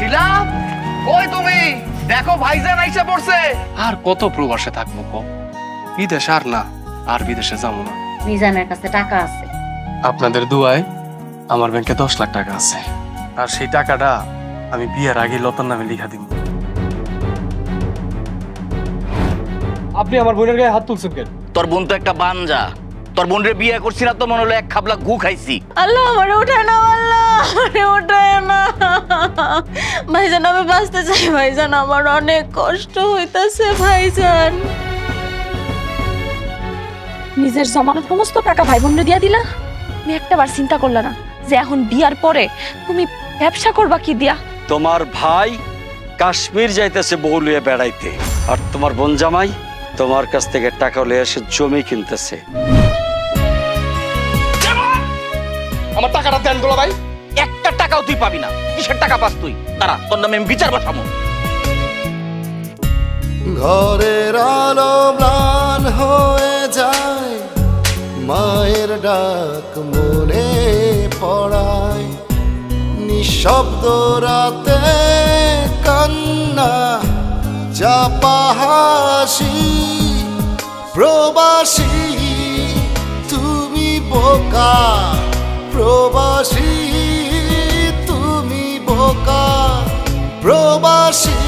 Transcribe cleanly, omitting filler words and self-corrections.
শিলা, কই তুমি? দেখো ভাইজান আইসা পড়ছে। আর কত প্রবাসে থাকবো কো? বিদেশে আর না, আর বিদেশে যাবো না। মিজানের কাছে টাকা আছে। আপনাদের দুয়ায় আমার ব্যাংকে 10 লাখ টাকা আছে, আর সেই টাকাটা আমি বিয়ের আগে লতার নামে লিখা দিব। আপনি আমার বোনের গায়ে হাত তুলছেন কেন? তোর বোন তো একটা বানজা। তোর বোনের বিয়ে করছি না তো মনে হলো এক খাবলা গু খাইছি। আল্লাহ আমারে উঠায় না, আল্লাহ আমারে উঠায় না। ভাইজান আমি বাঁচতে চাই ভাইজান, আমার অনেক কষ্ট হইতাছে ভাইজান। নিজের জমানো সমস্ত টাকা ভাই বোনরে দিয়া দিলা। তুমি একটাবার চিন্তা করলা না যে এখন বিয়ার পরে তুমি ব্যবসা করবা কি দিয়া? তোমার ভাই কাশ্মীর যাইতেছে বউ লইয়া বেড়াইতে, আর তোমার বোন জামাই তোমার কাছ থেকে টাকা লইয়া এসে জমি কিনতেছে। আমার টাকাটা দেন গোলা ভাই। একটা টাকাও তুই পাবি না। কিসের টাকা পাস তুই? দাঁড়া, তোর নামে আমি বিচার বসাবো। ঘরের আলো ম্লান হয়ে যায়, মায়ের ডাক মনে পড়ায়, নিঃশব্দ রাতে কান্না চাপা হাসি, প্রবাসী তুমি বোকা, প্রবাসী তুমি বোকা, প্রবাসী